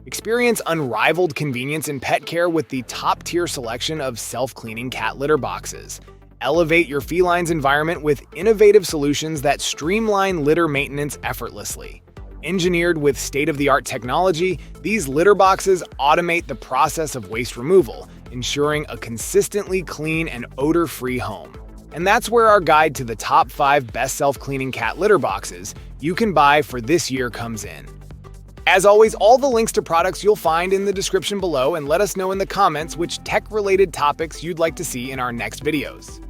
Experience unrivaled convenience in pet care with the top-tier selection of self-cleaning cat litter boxes. Elevate your feline's environment with innovative solutions that streamline litter maintenance effortlessly. Engineered with state-of-the-art technology, these litter boxes automate the process of waste removal, ensuring a consistently clean and odor-free home. And that's where our guide to the top 5 best self-cleaning cat litter boxes you can buy for this year comes in. As always, all the links to products you'll find in the description below, and let us know in the comments which tech-related topics you'd like to see in our next videos.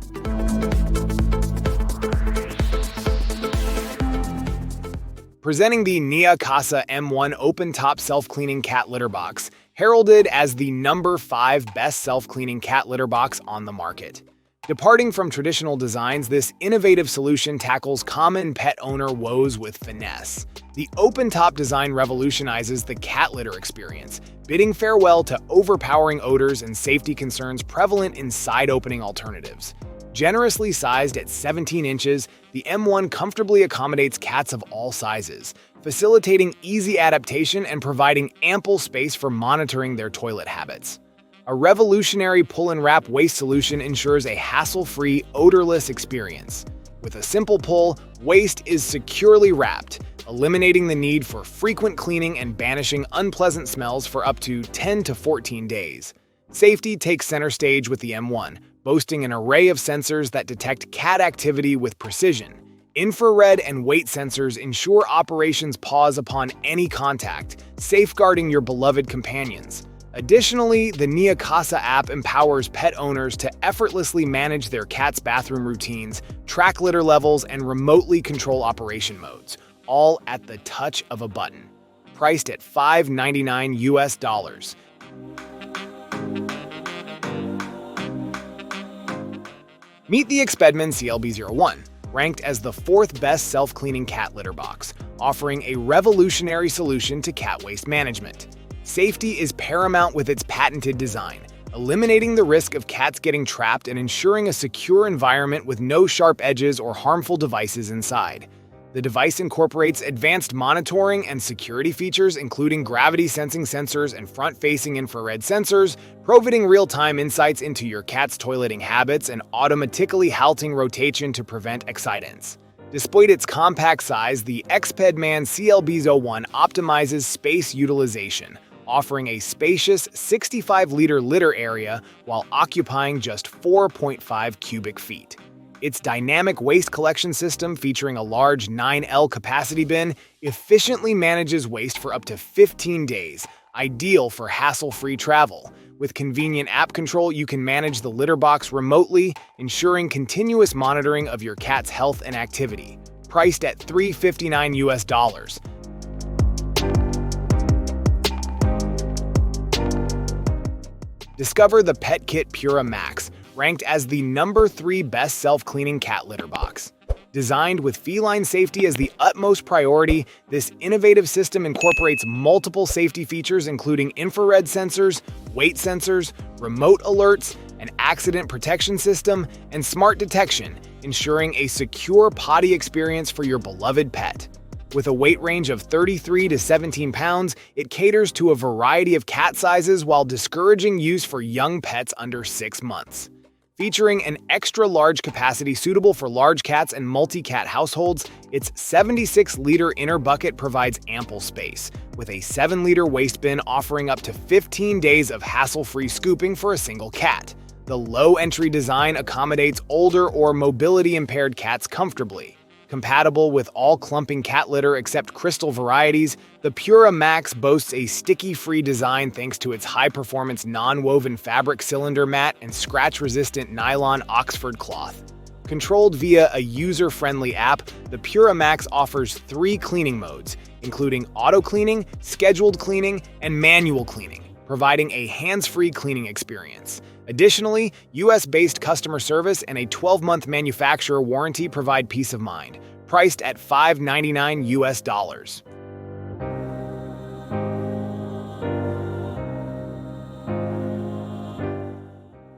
Presenting the Niasa M1 open-top self-cleaning cat litter box, heralded as the number 5 best self-cleaning cat litter box on the market. Departing from traditional designs, this innovative solution tackles common pet owner woes with finesse. The open-top design revolutionizes the cat litter experience, bidding farewell to overpowering odors and safety concerns prevalent in side-opening alternatives. Generously sized at 17 inches, the M1 comfortably accommodates cats of all sizes, facilitating easy adaptation and providing ample space for monitoring their toilet habits. A revolutionary pull-and-wrap waste solution ensures a hassle-free, odorless experience. With a simple pull, waste is securely wrapped, eliminating the need for frequent cleaning and banishing unpleasant smells for up to 10 to 14 days. Safety takes center stage with the M1, boasting an array of sensors that detect cat activity with precision. Infrared and weight sensors ensure operations pause upon any contact, safeguarding your beloved companions. Additionally, the Neakasa app empowers pet owners to effortlessly manage their cat's bathroom routines, track litter levels, and remotely control operation modes, all at the touch of a button. Priced at $5.99 US. Meet the Expedman CB01, ranked as the 4th best self-cleaning cat litter box, offering a revolutionary solution to cat waste management. Safety is paramount with its patented design, eliminating the risk of cats getting trapped and ensuring a secure environment with no sharp edges or harmful devices inside. The device incorporates advanced monitoring and security features, including gravity-sensing sensors and front-facing infrared sensors, providing real-time insights into your cat's toileting habits and automatically halting rotation to prevent accidents. Despite its compact size, the Expedman CB01 optimizes space utilization, offering a spacious 65-liter litter area while occupying just 4.5 cubic feet. Its dynamic waste collection system, featuring a large 9L capacity bin, efficiently manages waste for up to 15 days, ideal for hassle-free travel. With convenient app control, you can manage the litter box remotely, ensuring continuous monitoring of your cat's health and activity. Priced at $3.59 US. Discover the Petkit Pura Max, ranked as the number 3 best self-cleaning cat litter box. Designed with feline safety as the utmost priority, this innovative system incorporates multiple safety features including infrared sensors, weight sensors, remote alerts, an accident protection system, and smart detection, ensuring a secure potty experience for your beloved pet. With a weight range of 33 to 17 pounds, it caters to a variety of cat sizes while discouraging use for young pets under 6 months. Featuring an extra-large capacity suitable for large cats and multi-cat households, its 76-liter inner bucket provides ample space, with a 7-liter waste bin offering up to 15 days of hassle-free scooping for a single cat. The low-entry design accommodates older or mobility-impaired cats comfortably. Compatible with all clumping cat litter except crystal varieties, the PuraMax boasts a sticky-free design thanks to its high-performance non-woven fabric cylinder mat and scratch-resistant nylon Oxford cloth. Controlled via a user-friendly app, the PuraMax offers 3 cleaning modes, including auto-cleaning, scheduled cleaning, and manual cleaning, providing a hands-free cleaning experience. Additionally, US-based customer service and a 12-month manufacturer warranty provide peace of mind. Priced at $5.99 US.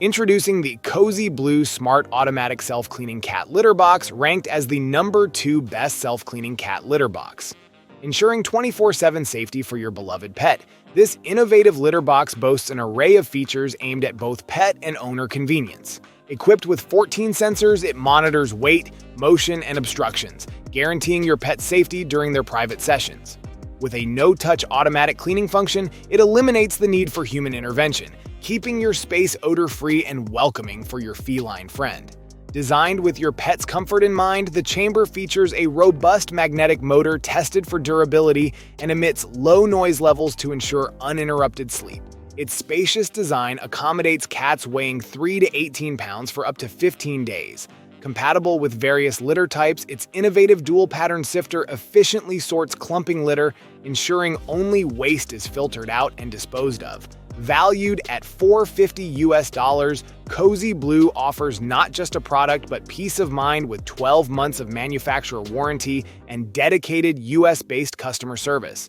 Introducing the Cozyblue Smart Automatic Self-Cleaning Cat Litter Box, ranked as the number 2 best self-cleaning cat litter box. ensuring 24/7 safety for your beloved pet. This innovative litter box boasts an array of features aimed at both pet and owner convenience. Equipped with 14 sensors, it monitors weight, motion, and obstructions, guaranteeing your pet's safety during their private sessions. With a no-touch automatic cleaning function, it eliminates the need for human intervention, keeping your space odor-free and welcoming for your feline friend. Designed with your pet's comfort in mind, the chamber features a robust magnetic motor tested for durability and emits low noise levels to ensure uninterrupted sleep. Its spacious design accommodates cats weighing 3 to 18 pounds for up to 15 days. Compatible with various litter types, its innovative dual-pattern sifter efficiently sorts clumping litter, ensuring only waste is filtered out and disposed of. Valued at $450, Cozyblue offers not just a product but peace of mind with 12 months of manufacturer warranty and dedicated US-based customer service.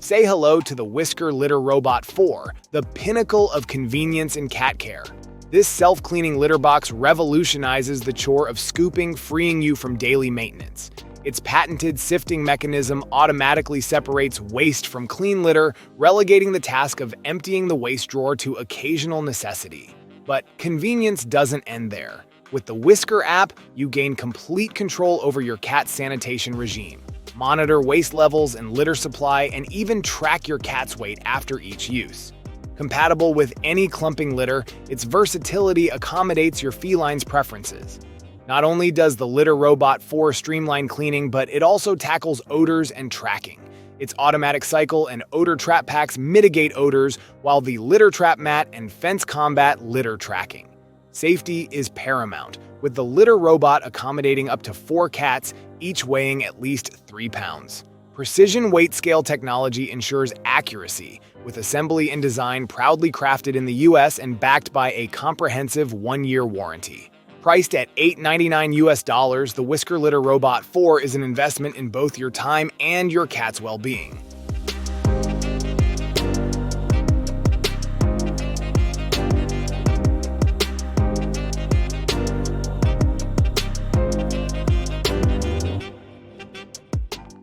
Say hello to the Whisker Litter Robot 4, the pinnacle of convenience in cat care. This self-cleaning litter box revolutionizes the chore of scooping, freeing you from daily maintenance. Its patented sifting mechanism automatically separates waste from clean litter, relegating the task of emptying the waste drawer to occasional necessity. But convenience doesn't end there. With the Whisker app, you gain complete control over your cat's sanitation regime. Monitor waste levels and litter supply, and even track your cat's weight after each use. Compatible with any clumping litter, its versatility accommodates your feline's preferences. Not only does the Litter Robot 4 streamline cleaning, but it also tackles odors and tracking. Its automatic cycle and odor trap packs mitigate odors, while the Litter Trap Mat and Fence combat litter tracking. Safety is paramount, with the Litter Robot accommodating up to 4 cats, each weighing at least 3 pounds. Precision weight scale technology ensures accuracy, with assembly and design proudly crafted in the US and backed by a comprehensive 1-year warranty. Priced at $899, the Whisker Litter Robot 4 is an investment in both your time and your cat's well-being.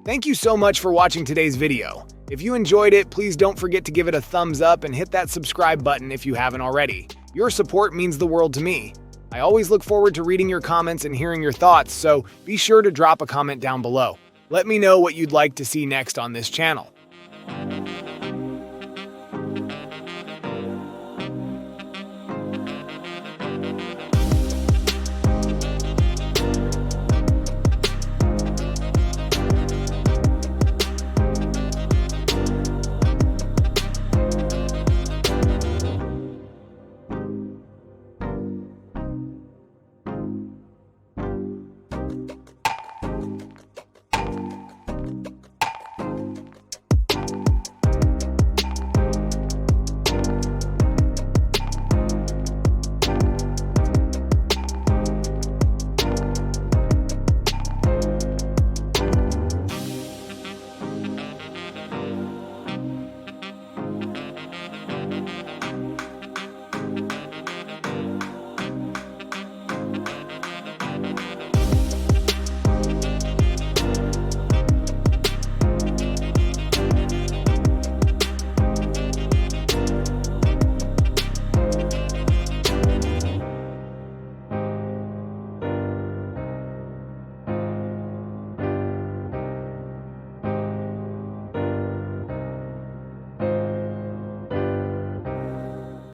Thank you so much for watching today's video. If you enjoyed it, please don't forget to give it a thumbs up and hit that subscribe button if you haven't already. Your support means the world to me. I always look forward to reading your comments and hearing your thoughts, so be sure to drop a comment down below. Let me know what you'd like to see next on this channel.